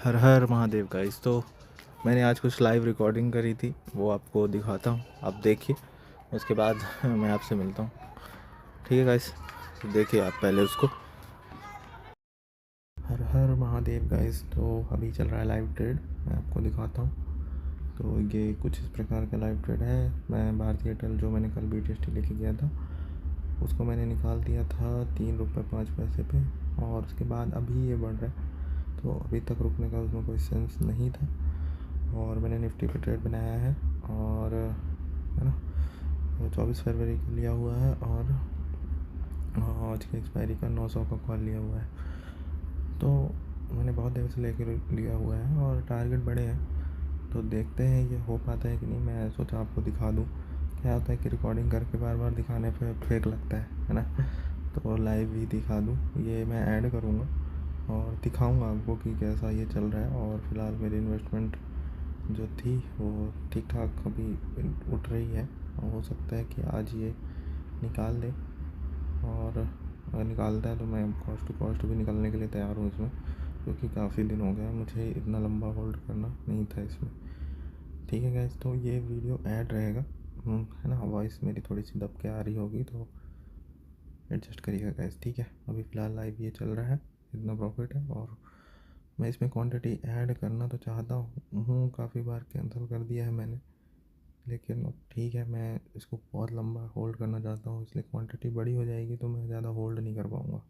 हर हर Mahadev guys. तो मैंने आज कुछ लाइव रिकॉर्डिंग करी थी, वो आपको दिखाता हूँ, आप देखिए। उसके बाद मैं आपसे मिलता हूँ, ठीक है गाइस? तो देखिए आप पहले उसको। हर हर महादेव गाइस। तो अभी चल रहा है लाइव ट्रेड, मैं आपको दिखाता हूँ। तो ये कुछ इस प्रकार का लाइव ट्रेड है। मैं भारतीय एयरटेल जो मैंने कल BTST लेके गया था, उसको मैंने निकाल दिया था 3 रुपये 5 पैसे पे, और उसके बाद अभी ये बढ़ रहा है। तो अभी तक रुकने का उसमें कोई सेंस नहीं था। और मैंने निफ्टी पे ट्रेड बनाया है, और है ना, 24 फरवरी को लिया हुआ है, और आज की एक्सपायरी का 900 का कॉल लिया हुआ है। तो मैंने बहुत देर से लेकर लिया हुआ है, और टारगेट बड़े हैं। तो देखते हैं ये हो पाता है कि नहीं। मैं सोचा आपको दिखा दूँ। क्या होता है कि रिकॉर्डिंग करके बार बार दिखाने पे फेक लगता है ना। तो लाइव भी दिखा दूँ, ये मैं ऐड करूँगा और दिखाऊँगा आपको कि कैसा ये चल रहा है। और फ़िलहाल मेरी इन्वेस्टमेंट जो थी वो ठीक ठाक अभी उठ रही है, और हो सकता है कि आज ये निकाल दे। और अगर निकालता है तो मैं कॉस्ट टू कॉस्ट भी निकलने के लिए तैयार हूँ इसमें, क्योंकि काफ़ी दिन हो गया मुझे इतना लंबा होल्ड करना नहीं था इसमें। ठीक है गैस, तो ये वीडियो ऐड रहेगा, है ना। वॉइस मेरी थोड़ी सी दब के आ रही होगी, तो एडजस्ट करिएगा गैस, ठीक है। अभी फ़िलहाल लाइव ये चल रहा है, इतना प्रॉफिट है। और मैं इसमें क्वांटिटी ऐड करना तो चाहता हूँ, काफ़ी बार कैंसिल कर दिया है मैंने, लेकिन अब ठीक है। मैं इसको बहुत लंबा होल्ड करना चाहता हूँ, इसलिए क्वांटिटी बड़ी हो जाएगी तो मैं ज़्यादा होल्ड नहीं कर पाऊँगा।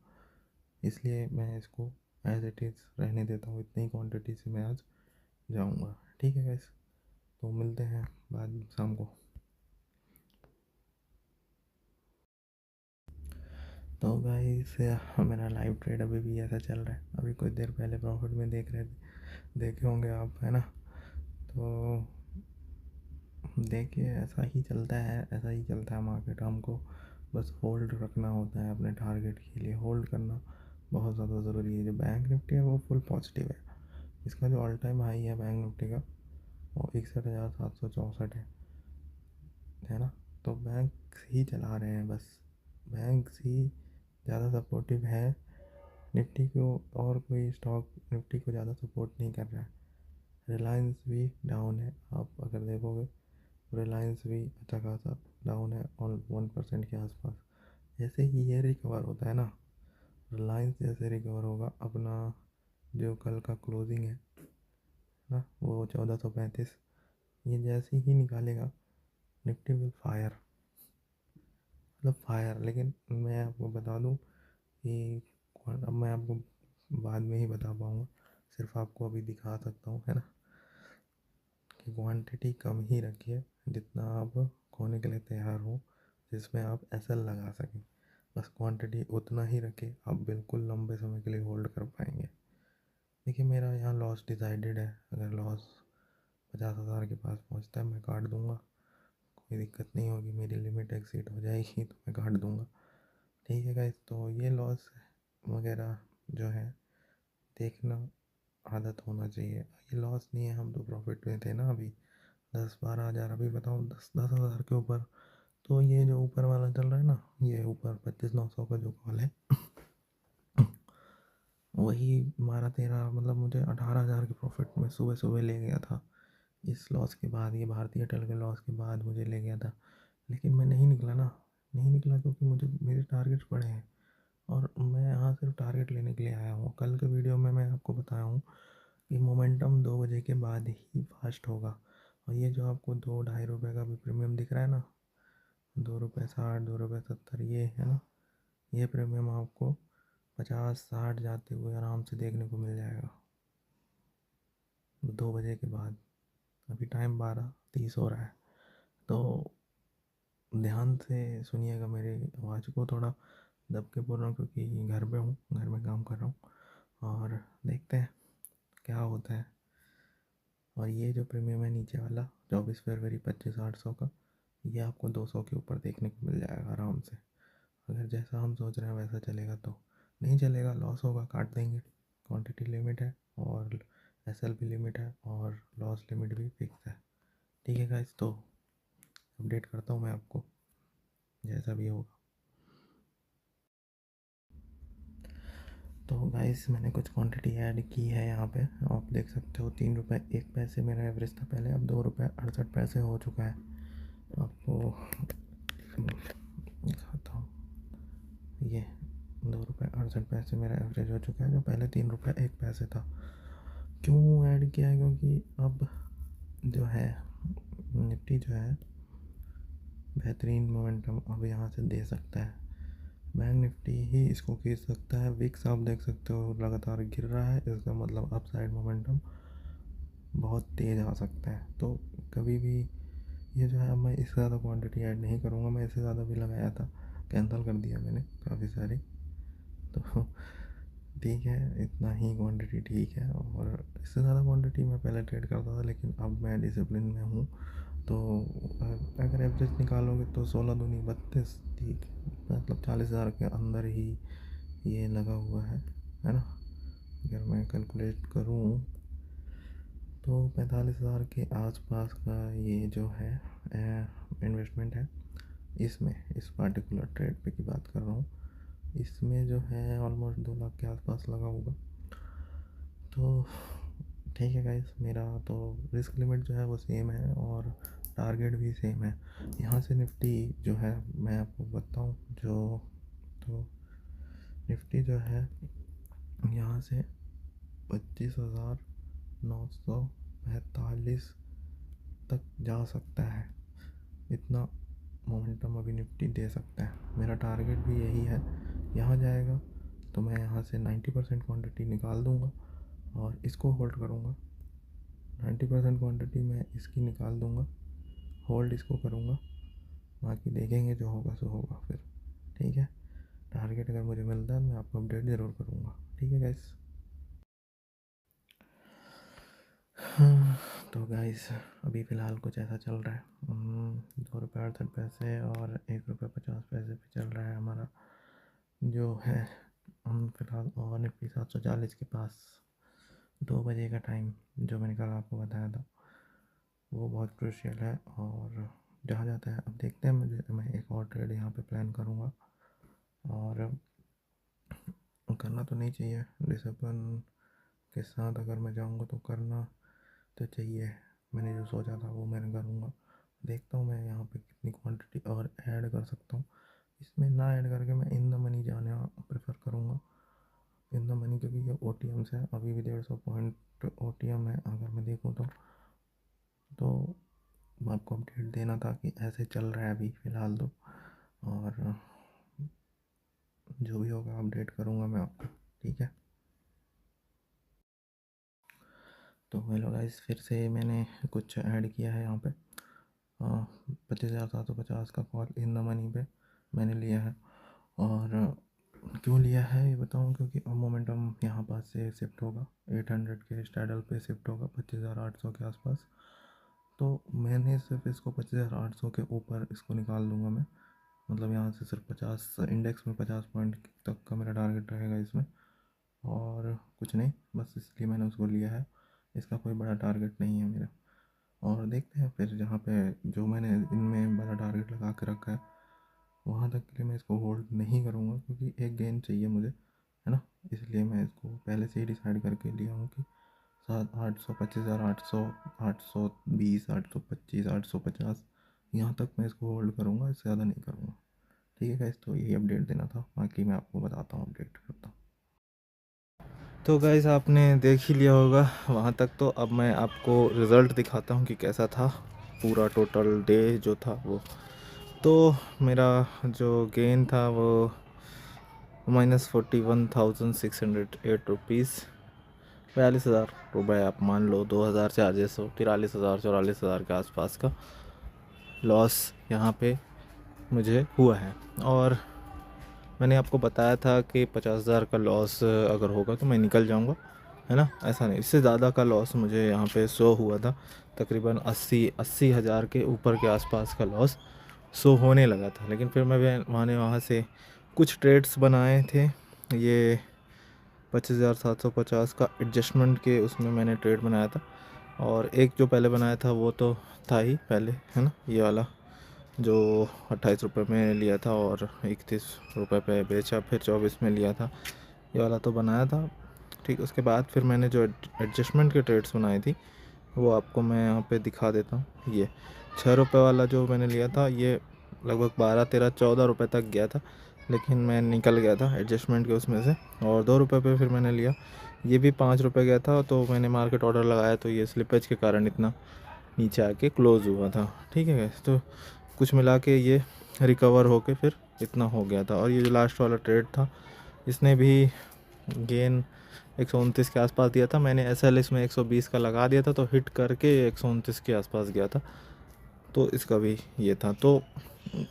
इसलिए मैं इसको एज इट इज़ रहने देता हूँ, इतनी क्वांटिटी से मैं आज जाऊँगा, ठीक है गाइस। तो मिलते हैं बाद में शाम को। तो गाइस मेरा लाइव ट्रेड अभी भी ऐसा चल रहा है। अभी कुछ देर पहले प्रॉफिट में देखे होंगे आप, है ना। तो देखिए ऐसा ही चलता है, ऐसा ही चलता है मार्केट। हमको बस होल्ड रखना होता है अपने टारगेट के लिए। होल्ड करना बहुत ज़्यादा ज़रूरी है। जो बैंक निफ्टी है वो फुल पॉजिटिव है। इसका जो ऑल टाइम हाई है बैंक निफ्टी का, वो 61,764 है ना। तो बैंक ही चला रहे हैं बस, बैंक ही ज़्यादा सपोर्टिव है निफ्टी को। और कोई स्टॉक निफ्टी को ज़्यादा सपोर्ट नहीं कर रहा है। रिलायंस भी डाउन है, आप अगर देखोगे रिलायंस भी अच्छा खासा डाउन है, और 1% के आसपास। जैसे ही ये रिकवर होता है ना, रिलायंस जैसे रिकवर होगा अपना, जो कल का क्लोजिंग है ना, वो 1435, ये जैसे ही निकालेगा निफ्टी विल फायर, मतलब फायर। लेकिन मैं आपको बता दूं कि अब मैं आपको बाद में ही बता पाऊँगा, सिर्फ आपको अभी दिखा सकता हूँ, है ना, कि क्वांटिटी कम ही रखिए, जितना आप खोने के लिए तैयार हो, जिसमें आप एसएल लगा सकें। बस क्वांटिटी उतना ही रखें, आप बिल्कुल लंबे समय के लिए होल्ड कर पाएंगे। देखिए मेरा यहाँ लॉस डिसाइडेड है। अगर लॉस 50,000 के पास पहुँचता है मैं काट दूँगा, कोई दिक्कत नहीं होगी। मेरी लिमिट एक्सीड हो जाएगी तो मैं काट दूँगा, ठीक है गाइस। तो ये लॉस वगैरह जो है देखना आदत होना चाहिए। ये लॉस नहीं है, हम तो प्रॉफिट में थे ना अभी। 10-12 हज़ार, अभी बताओ 10-10 हज़ार के ऊपर। तो ये जो ऊपर वाला चल रहा है ना, ये ऊपर 25,900 का जो कॉल है, वही 12-13, मतलब मुझे 18,000 के प्रॉफिट में सुबह सुबह ले गया था। इस लॉस के बाद, ये भारतीय एयरटेल के लॉस के बाद मुझे ले गया था। लेकिन मैं नहीं निकला ना, नहीं निकला क्योंकि मुझे मेरे टारगेट्स बड़े हैं, और मैं यहाँ सिर्फ टारगेट लेने के लिए आया हूँ। कल के वीडियो में मैं आपको बताया हूँ कि मोमेंटम 2 बजे के बाद ही फास्ट होगा। और ये जो आपको 2-2.5 रुपये का भी प्रीमियम दिख रहा है ना, 2 रुपये 60, 2 रुपये 70, ये है ना, ये प्रीमियम आपको 50-60 जाते हुए आराम से देखने को मिल जाएगा 2 बजे के बाद। अभी टाइम 12:30 हो रहा है। तो ध्यान से सुनिएगा मेरी आवाज़ को, थोड़ा दब के बोल रहा हूँ क्योंकि घर पे हूँ, घर में काम कर रहा हूँ। और देखते हैं क्या होता है। और ये जो प्रीमियम है नीचे वाला 24 फरवरी 25,800 का, ये आपको 200 के ऊपर देखने को मिल जाएगा आराम से। अगर जैसा हम सोच रहे हैं वैसा चलेगा तो। नहीं चलेगा, लॉस होगा, काट देंगे। क्वांटिटी लिमिट है, और एसएल भी लिमिट है, और लॉस लिमिट भी फिक्स है, ठीक है गाइस। तो अपडेट करता हूँ मैं आपको जैसा भी होगा। तो गाइस मैंने कुछ क्वांटिटी ऐड की है यहाँ पे, आप देख सकते हो 3 रुपये 1 पैसे मेरा एवरेज था पहले, अब 2 रुपये 68 पैसे हो चुका है। आपको दिखाता हूँ, ये 2 रुपये 68 पैसे मेरा एवरेज हो चुका है, जो पहले 3 रुपये 1 पैसे था। क्यों ऐड किया है? क्योंकि अब जो है निफ्टी जो है बेहतरीन मोमेंटम अब यहाँ से दे सकता है, बैंक निफ्टी ही इसको खींच सकता है। विक्स आप देख सकते हो लगातार गिर रहा है, इसका मतलब अप साइड मोमेंटम बहुत तेज़ आ सकता है। तो कभी भी ये जो है, अब मैं इससे ज़्यादा क्वांटिटी ऐड नहीं करूँगा, मैं इससे ज़्यादा भी लगाया था, कैंसिल कर दिया मैंने काफ़ी सारी। तो ठीक है, इतना ही क्वांटिटी ठीक है, और इससे ज़्यादा क्वांटिटी मैं पहले ट्रेड करता था, लेकिन अब मैं डिसिप्लिन में हूँ। तो अगर एवरेज निकालोगे तो 16 दूनी 32, ठीक, मतलब 40,000 के अंदर ही ये लगा हुआ है ना। अगर मैं कैलकुलेट करूँ तो 45,000 के आसपास का ये जो है इन्वेस्टमेंट है, इसमें इस पार्टिकुलर ट्रेड पे की बात कर रहा हूँ, इसमें जो है ऑलमोस्ट 2 लाख के आसपास लगा होगा। तो ठीक है गाइस, मेरा तो रिस्क लिमिट जो है वो सेम है और टारगेट भी सेम है। यहाँ से निफ्टी जो है मैं आपको बताऊँ, जो तो निफ्टी जो है यहाँ से 25,945 तक जा सकता है, इतना मोमेंटम अभी निफ्टी दे सकता है। मेरा टारगेट भी यही है, यहाँ जाएगा तो मैं यहाँ से 90% क्वांटिटी निकाल दूँगा और इसको होल्ड करूँगा। 90% क्वांटिटी मैं इसकी निकाल दूँगा, होल्ड इसको करूँगा, बाकी देखेंगे जो होगा सो होगा फिर। ठीक है, टारगेट अगर मुझे मिलता है मैं आपको अपडेट ज़रूर करूँगा। ठीक है गाइस। तो गाइस अभी फ़िलहाल कुछ ऐसा चल रहा है, 2 रुपये 68 पैसे और 1 रुपये 50 पैसे पे चल रहा है हमारा जो है। हम फिलहाल और निफ्टी 740 के पास 2 बजे का टाइम जो मैंने कल आपको बताया था वो बहुत क्रूशियल है, और जहाँ जाता है अब देखते हैं। मैं एक और ट्रेड यहाँ पे प्लान करूँगा, और करना तो नहीं चाहिए, डिसिप्लिन के साथ अगर मैं जाऊँगा तो करना तो चाहिए। मैंने जो सोचा था वो मैंने करूँगा, देखता हूँ मैं यहाँ पे कितनी क्वांटिटी और ऐड कर सकता हूँ। इसमें ना ऐड करके मैं इन द मनी जाना प्रेफर करूँगा, इन द मनी, क्योंकि ये OTM से अभी भी 150 पॉइंट OTM है अगर मैं देखूँ तो आपको अपडेट देना था कि ऐसे चल रहा है अभी फ़िलहाल तो, और जो भी होगा अपडेट करूँगा मैं आपको। ठीक है, तो हेलो गाइस, फिर से मैंने कुछ ऐड किया है यहाँ पे 25,750 का कॉल इन द मनी पे मैंने लिया है। और क्यों लिया है ये बताऊँ, क्योंकि अब मोमेंटम यहाँ पास से शिफ्ट होगा, 800 के स्टैडल पे शिफ्ट होगा 25,800 के आसपास। तो मैंने सिर्फ इसको 25,800 के ऊपर इसको निकाल दूँगा मैं, मतलब यहाँ से सिर्फ 50 इंडेक्स में 50 पॉइंट तक का मेरा टारगेट रहेगा इसमें, और कुछ नहीं, बस इसलिए मैंने उसको लिया है। इसका कोई बड़ा टारगेट नहीं है मेरा, और देखते हैं फिर जहाँ पे जो मैंने इनमें बड़ा टारगेट लगा के रखा है वहाँ तक के लिए मैं इसको होल्ड नहीं करूँगा, क्योंकि एक गेन चाहिए मुझे, है ना। इसलिए मैं इसको पहले से ही डिसाइड करके लिया हूँ कि 800 25,800 820 825 850 यहाँ तक मैं इसको होल्ड करूँगा, इससे ज़्यादा नहीं करूँगा। ठीक है गाइस, तो यही अपडेट देना था, बाकी मैं आपको बताता हूँ, अपडेट करता हूँ। तो गाइस आपने देख ही लिया होगा वहाँ तक, तो अब मैं आपको रिज़ल्ट दिखाता हूँ कि कैसा था पूरा टोटल डे जो था वो। तो मेरा जो गेन था वो -41,608 रुपीज़, 42,000 रुपये आप मान लो, 2,000 चार्जेस हो, 43,000 44,000 के आसपास का लॉस यहाँ पे मुझे हुआ है। और मैंने आपको बताया था कि 50,000 का लॉस अगर होगा तो मैं निकल जाऊँगा, है ना। ऐसा नहीं, इससे ज़्यादा का लॉस मुझे यहाँ पे शो हुआ था, तकरीबन 80 हज़ार के ऊपर के आसपास का लॉस शो होने लगा था। लेकिन फिर मैंने वहाँ से कुछ ट्रेड्स बनाए थे, ये 25,750 का एडजस्टमेंट के उसमें मैंने ट्रेड बनाया था, और एक जो पहले बनाया था वो तो था ही पहले, है ना, ये वाला जो 28 रुपये में लिया था और 31 रुपये पे बेचा, फिर 24 में लिया था, ये वाला तो बनाया था। ठीक, उसके बाद फिर मैंने जो एडजस्टमेंट के ट्रेड्स बनाई थी वो आपको मैं यहाँ पे दिखा देता हूँ। ये 6 रुपये वाला जो मैंने लिया था, ये लगभग 12, 13, 14 रुपये तक गया था, लेकिन मैं निकल गया था एडजस्टमेंट के उसमें से। और 2 रुपये पे फिर मैंने लिया, ये भी 5 रुपये गया था, तो मैंने मार्केट ऑर्डर लगाया, तो ये स्लिपेज के कारण इतना नीचे आके क्लोज़ हुआ था। ठीक है गाइस, तो कुछ मिला के ये रिकवर होके फिर इतना हो गया था। और ये जो लास्ट वाला ट्रेड था, इसने भी गेन 129 के आसपास दिया था। मैंने SL इसमें 120 का लगा दिया था, तो हिट करके 129 के आसपास गया था, तो इसका भी ये था। तो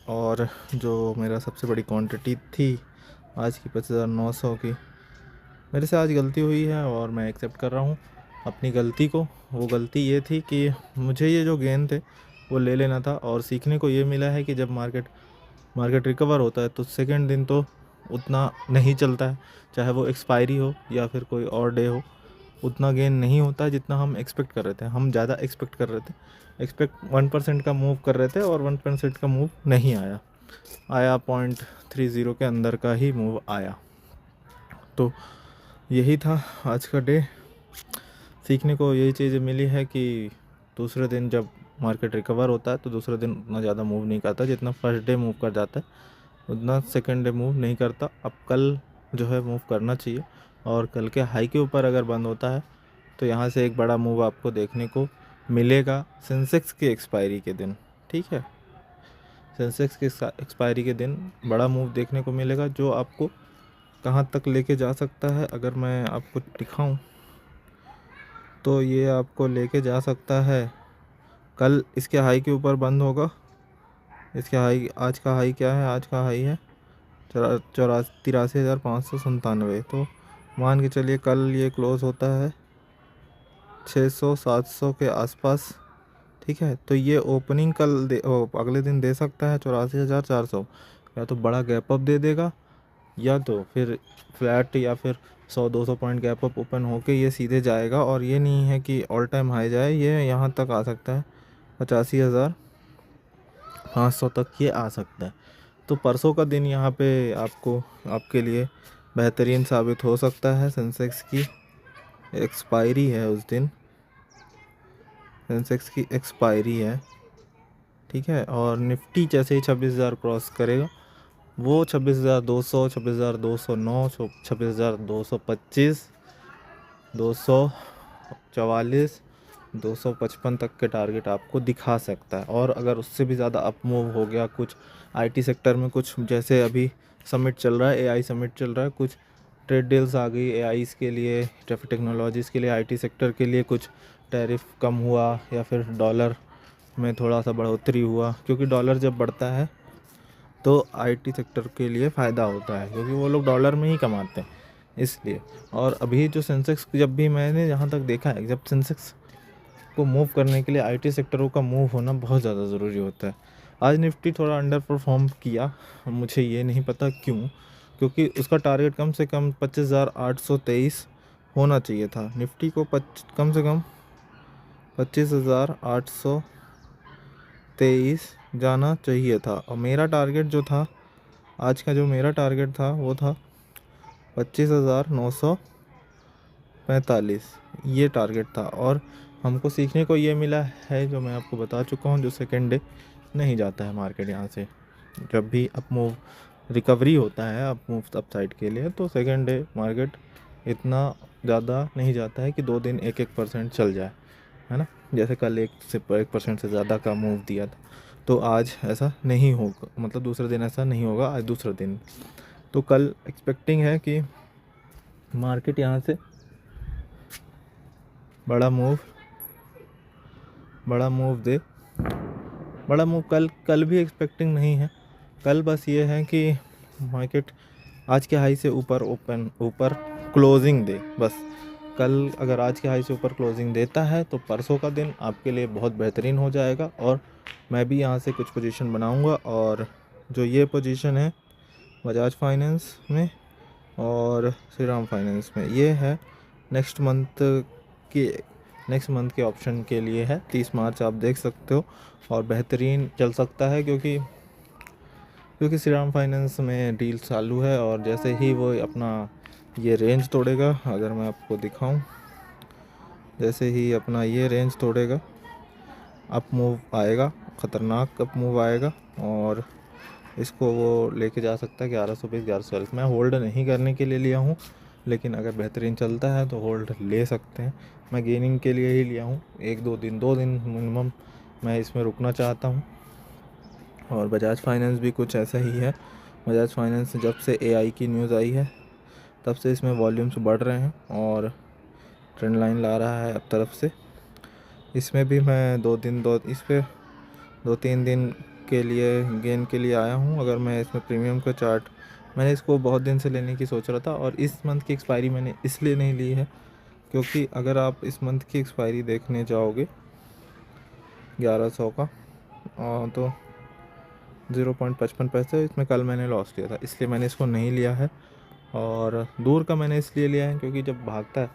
और जो मेरा सबसे बड़ी क्वांटिटी थी आज की 25,900 की, मेरे से आज गलती हुई है और मैं एक्सेप्ट कर रहा हूँ अपनी गलती को। वो गलती ये थी कि मुझे ये जो गेन थे वो ले लेना था। और सीखने को ये मिला है कि जब मार्केट रिकवर होता है तो सेकंड दिन तो उतना नहीं चलता है, चाहे वो एक्सपायरी हो या फिर कोई और डे हो, उतना गेन नहीं होता है जितना हम एक्सपेक्ट कर रहे थे। हम ज़्यादा एक्सपेक्ट कर रहे थे, 1% का मूव कर रहे थे और 1% का मूव नहीं आया, 0.30 के अंदर का ही मूव आया। तो यही था आज का डे। सीखने को यही चीज़ मिली है कि दूसरे दिन जब मार्केट रिकवर होता है तो दूसरे दिन उतना ज़्यादा मूव नहीं करता, जितना फर्स्ट डे मूव कर जाता है उतना सेकंड डे मूव नहीं करता। अब कल जो है मूव करना चाहिए, और कल के हाई के ऊपर अगर बंद होता है तो यहाँ से एक बड़ा मूव आपको देखने को मिलेगा सेंसेक्स की एक्सपायरी के दिन। ठीक है, सेंसेक्स की एक्सपायरी के दिन बड़ा मूव देखने को मिलेगा, जो आपको कहाँ तक लेके जा सकता है अगर मैं आपको दिखाऊं तो ये आपको लेके जा सकता है। कल इसके हाई के ऊपर बंद होगा। इसके हाई, आज का हाई क्या है? आज का हाई है 83,597। तो मान के चलिए कल ये क्लोज़ होता है 600-700 के आसपास। ठीक है, तो ये ओपनिंग अगले दिन दे सकता है 84,400। या तो बड़ा गैप अप दे देगा, या तो फिर फ्लैट, या फिर 100-200 पॉइंट गैप अप ओपन होके ये सीधे जाएगा। और ये नहीं है कि ऑल टाइम हाई जाए, ये यहाँ तक आ सकता है 85,500 तक ये आ सकता है। तो परसों का दिन यहाँ पे आपके लिए बेहतरीन साबित हो सकता है। सेंसेक्स की एक्सपायरी है उस दिन, सेंसेक्स की एक्सपायरी है। ठीक है, और निफ्टी जैसे ही 26,000 क्रॉस करेगा, वो 26,200, 26,209, 26,225, 244, 255 तक के टारगेट आपको दिखा सकता है। और अगर उससे भी ज़्यादा अप मूव हो गया, कुछ IT सेक्टर में कुछ, जैसे अभी समिट चल रहा है, AI समिट चल रहा है, कुछ ट्रेड डील्स आ गई AIs के लिए, ट्रैफिक टेक्नोलॉजीज़ के लिए, IT सेक्टर के लिए कुछ टैरिफ कम हुआ, या फिर डॉलर में थोड़ा सा बढ़ोतरी हुआ, क्योंकि डॉलर जब बढ़ता है तो IT सेक्टर के लिए फ़ायदा होता है, क्योंकि वो लोग डॉलर में ही कमाते हैं, इसलिए। और अभी जो सेंसेक्स, जब भी मैंने जहाँ तक देखा है, जब सेंसेक्स को मूव करने के लिए IT सेक्टरों का मूव होना बहुत ज़्यादा ज़रूरी होता है। आज निफ्टी थोड़ा अंडर परफॉर्म किया, मुझे ये नहीं पता क्यों, क्योंकि उसका टारगेट कम से कम 25,823 होना चाहिए था। निफ्टी को कम से कम 25,823 जाना चाहिए था। और मेरा टारगेट जो था, आज का जो मेरा टारगेट था वो था 25,945, ये टारगेट था। और हमको सीखने को ये मिला है, जो मैं आपको बता चुका हूँ, जो सेकेंड डे नहीं जाता है मार्केट यहाँ से। जब भी अप मूव रिकवरी होता है, अप मूव अप साइड के लिए, तो सेकेंड डे मार्केट इतना ज़्यादा नहीं जाता है कि 2 दिन 1% चल जाए, है ना। जैसे कल 1% से ज़्यादा का मूव दिया था, तो आज ऐसा नहीं होगा, मतलब दूसरे दिन ऐसा नहीं होगा, आज दूसरा दिन। तो कल एक्सपेक्टिंग है कि मार्केट यहाँ से बड़ा मूव दे। बड़ा मूव कल भी एक्सपेक्टिंग नहीं है। कल बस ये है कि मार्केट आज के हाई से ऊपर क्लोजिंग दे, बस। कल अगर आज के हाई से ऊपर क्लोजिंग देता है तो परसों का दिन आपके लिए बहुत बेहतरीन हो जाएगा। और मैं भी यहाँ से कुछ पोजीशन बनाऊँगा, और जो ये पोजीशन है बजाज फाइनेंस में और श्रीराम फाइनेंस में, ये है नेक्स्ट मंथ के ऑप्शन के लिए है। 30 मार्च आप देख सकते हो, और बेहतरीन चल सकता है, क्योंकि श्रीराम फाइनेंस में डील चालू है, और जैसे ही वो अपना ये रेंज तोड़ेगा। अगर मैं आपको दिखाऊं, जैसे ही अपना ये रेंज तोड़ेगा अप मूव आएगा, ख़तरनाक अप मूव आएगा और इसको वो लेके जा सकता है 1120 1140। मैं होल्ड नहीं करने के लिए लिया हूँ, लेकिन अगर बेहतरीन चलता है तो होल्ड ले सकते हैं। मैं गेनिंग के लिए ही लिया हूँ, 2 दिन मिनिमम मैं इसमें रुकना चाहता हूँ। और बजाज फाइनेंस भी कुछ ऐसा ही है। बजाज फाइनेंस जब से AI की न्यूज़ आई है तब से इसमें वॉल्यूम्स बढ़ रहे हैं और ट्रेंड लाइन ला रहा है अब तरफ से। इसमें भी मैं 2-3 दिन के लिए गेन के लिए आया हूँ। अगर मैं इसमें प्रीमियम का चार्ट, मैंने इसको बहुत दिन से लेने की सोच रहा था और इस मंथ की एक्सपायरी मैंने इसलिए नहीं ली है क्योंकि अगर आप इस मंथ की एक्सपायरी देखने जाओगे 1100 का तो 0.55 पैसे इसमें कल मैंने लॉस किया था, इसलिए मैंने इसको नहीं लिया है। और दूर का मैंने इसलिए लिया है क्योंकि जब भागता है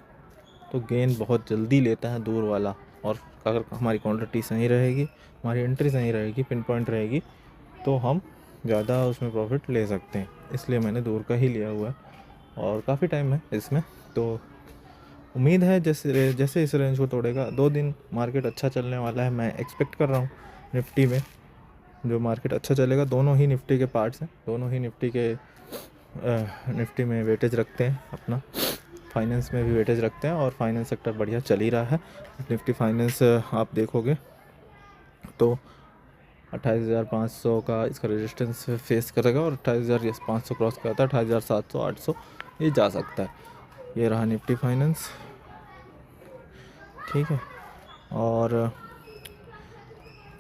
तो गेन बहुत जल्दी लेता है दूर वाला, और अगर हमारी क्वांटिटी सही रहेगी, हमारी एंट्री सही रहेगी, पिन पॉइंट रहेगी, तो हम ज़्यादा उसमें प्रॉफिट ले सकते हैं। इसलिए मैंने दूर का ही लिया हुआ है और काफ़ी टाइम है इसमें। तो उम्मीद है जैसे जैसे इस रेंज को तोड़ेगा, 2 दिन मार्केट अच्छा चलने वाला है। मैं एक्सपेक्ट कर रहा हूँ निफ्टी में जो मार्केट अच्छा चलेगा। दोनों ही निफ्टी के पार्ट्स हैं, दोनों ही निफ्टी में वेटेज रखते हैं अपना, फाइनेंस में भी वेटेज रखते हैं और फाइनेंस सेक्टर बढ़िया चल ही रहा है। निफ्टी फाइनेंस आप देखोगे तो 28,500 का इसका रेजिस्टेंस फेस करेगा और 28,500 क्रॉस करता है 28,700 800 ये जा सकता है। ये रहा निफ्टी फाइनेंस, ठीक है। और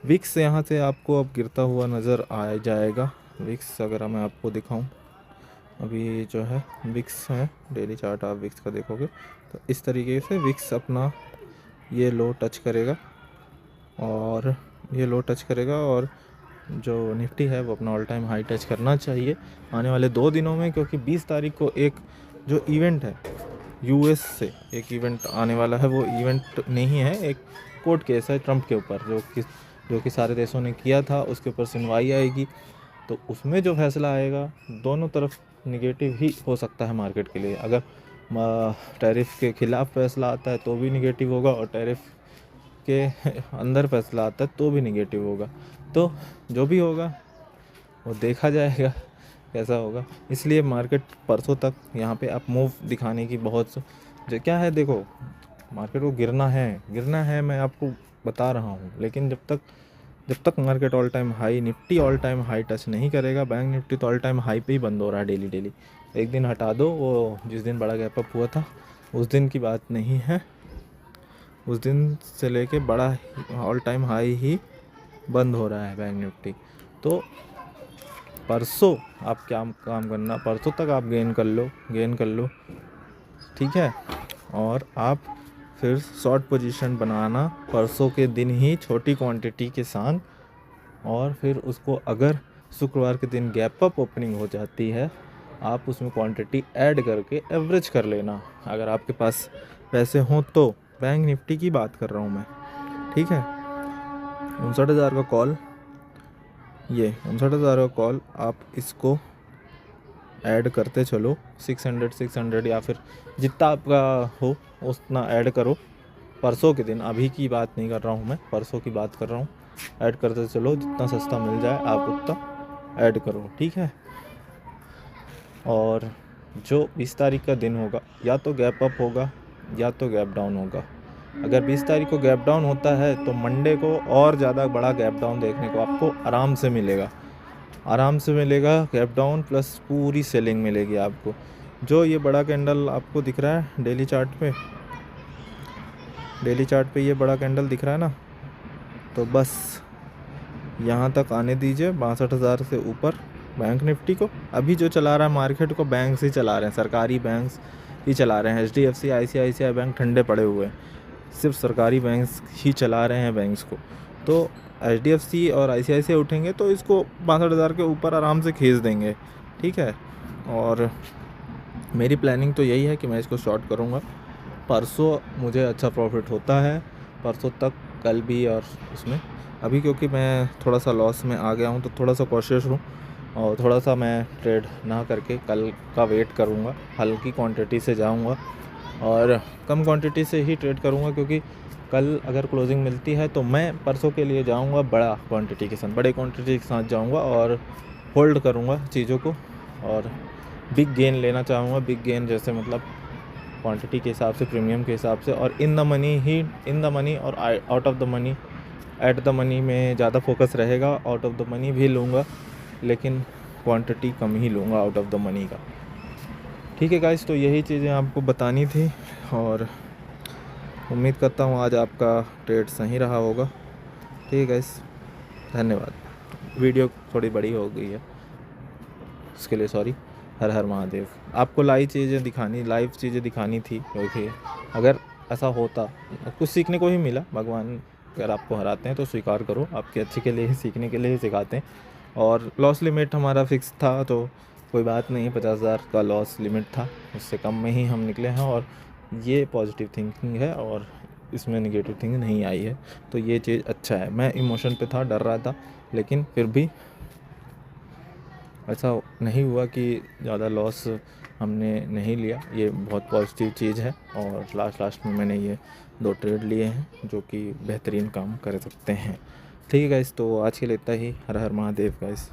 विक्स यहाँ से आपको अब गिरता हुआ नज़र आ जाएगा। विक्स अगर मैं आपको दिखाऊं, अभी जो है विक्स है, डेली चार्ट आप विक्स का देखोगे तो इस तरीके से विक्स अपना ये लो टच करेगा और ये लो टच करेगा और जो निफ्टी है वो अपना ऑल टाइम हाई टच करना चाहिए आने वाले 2 दिनों में, क्योंकि 20 तारीख को एक जो इवेंट है US से एक इवेंट आने वाला है। वो इवेंट नहीं है, एक कोर्ट केस है ट्रंप के ऊपर जो कि सारे देशों ने किया था, उसके ऊपर सुनवाई आएगी। तो उसमें जो फैसला आएगा दोनों तरफ निगेटिव ही हो सकता है मार्केट के लिए। अगर टैरिफ के ख़िलाफ़ फैसला आता है तो भी निगेटिव होगा और टैरिफ के अंदर फैसला आता है तो भी निगेटिव होगा। तो जो भी होगा वो देखा जाएगा कैसा होगा। इसलिए मार्केट परसों तक यहाँ पे अप मूव दिखाने की बहुत जो क्या है, देखो मार्केट को गिरना है मैं आपको बता रहा हूँ, लेकिन जब तक market all time high, Nifty all time high touch नहीं करेगा, बैंक निफ्टी तो ऑल टाइम हाई पे ही बंद हो रहा है डेली। एक दिन हटा दो, वो जिस दिन बड़ा गैप अप हुआ था उस दिन की बात नहीं है, उस दिन से लेके बड़ा ऑल टाइम हाई ही बंद हो रहा है बैंक निफ्टी। तो परसों आप क्या काम करना, परसों तक आप गेन कर लो, ठीक है। और आप फिर शॉर्ट पोजीशन बनाना परसों के दिन ही छोटी क्वांटिटी के साथ, और फिर उसको अगर शुक्रवार के दिन गैप अप ओपनिंग हो जाती है आप उसमें क्वांटिटी ऐड करके एवरेज कर लेना अगर आपके पास पैसे हों तो। बैंक निफ्टी की बात कर रहा हूँ मैं, ठीक है। 59,000 का कॉल, ये 59,000 का कॉल आप इसको ऐड करते चलो, 600 या फिर जितना आपका हो उतना ऐड करो परसों के दिन। अभी की बात नहीं कर रहा हूँ मैं, परसों की बात कर रहा हूँ। ऐड करते चलो, जितना सस्ता मिल जाए आप उतना ऐड करो, ठीक है। और जो 20 तारीख का दिन होगा या तो गैप अप होगा या तो गैप डाउन होगा। अगर 20 तारीख को गैप डाउन होता है तो मंडे को और ज़्यादा बड़ा गैप डाउन देखने को आपको आराम से मिलेगा गैप डाउन प्लस पूरी सेलिंग मिलेगी आपको। जो ये बड़ा कैंडल आपको दिख रहा है डेली चार्ट पे ये बड़ा कैंडल दिख रहा है ना, तो बस यहाँ तक आने दीजिए 62,000 से ऊपर बैंक निफ्टी को। अभी जो चला रहा है मार्केट को बैंक्स ही चला रहे हैं, सरकारी बैंक्स ही चला रहे हैं। HDFC ICICI बैंक ठंडे पड़े हुए हैं, सिर्फ सरकारी बैंक्स ही चला रहे हैं बैंक्स को। तो HDFC और ICICI उठेंगे तो इसको 62,000 के ऊपर आराम से खींच देंगे, ठीक है। और मेरी प्लानिंग तो यही है कि मैं इसको शॉर्ट करूँगा। परसों मुझे अच्छा प्रॉफिट होता है, परसों तक, कल भी और उसमें। अभी क्योंकि मैं थोड़ा सा लॉस में आ गया हूँ तो थोड़ा सा कॉशियस हूँ और थोड़ा सा मैं ट्रेड ना करके कल का वेट करूँगा, हल्की क्वांटिटी से जाऊँगा और कम क्वांटिटी से ही ट्रेड करूँगा, क्योंकि कल अगर क्लोजिंग मिलती है तो मैं परसों के लिए जाऊँगा बड़े क्वांटिटी के साथ जाऊँगा और होल्ड करूँगा चीज़ों को और बिग गेन लेना चाहूँगा। बिग गेन जैसे मतलब क्वांटिटी के हिसाब से, प्रीमियम के हिसाब से, और इन द मनी और out of the money. At the money में ज़्यादा फोकस रहेगा, आउट ऑफ द मनी भी लूँगा लेकिन क्वांटिटी कम ही लूँगा आउट ऑफ द मनी का। ठीक है गाइस, तो यही चीज़ें आपको बतानी थी और उम्मीद करता हूँ आज आपका ट्रेड सही रहा होगा। ठीक है गाइस, धन्यवाद। वीडियो थोड़ी बड़ी हो गई है, उसके लिए सॉरी। हर हर महादेव। आपको लाइव चीज़ें दिखानी थी, क्योंकि अगर ऐसा होता कुछ सीखने को ही मिला। भगवान अगर आपको हराते हैं तो स्वीकार करो, आपके अच्छे के लिए ही, सीखने के लिए ही सिखाते हैं। और लॉस लिमिट हमारा फिक्स था तो कोई बात नहीं, 50,000 का लॉस लिमिट था, उससे कम में ही हम निकले हैं और ये पॉजिटिव थिंकिंग है और इसमें नेगेटिव थिंकिंग नहीं आई है, तो ये चीज़ अच्छा है। मैं इमोशन पे था, डर रहा था, लेकिन फिर भी ऐसा नहीं हुआ कि ज़्यादा लॉस हमने नहीं लिया। ये बहुत पॉजिटिव चीज़ है और लास्ट में मैंने ये 2 ट्रेड लिए हैं जो कि बेहतरीन काम कर सकते हैं। ठीक है गाइस, तो आज के लिए इतना ही। हर हर महादेव गाइस।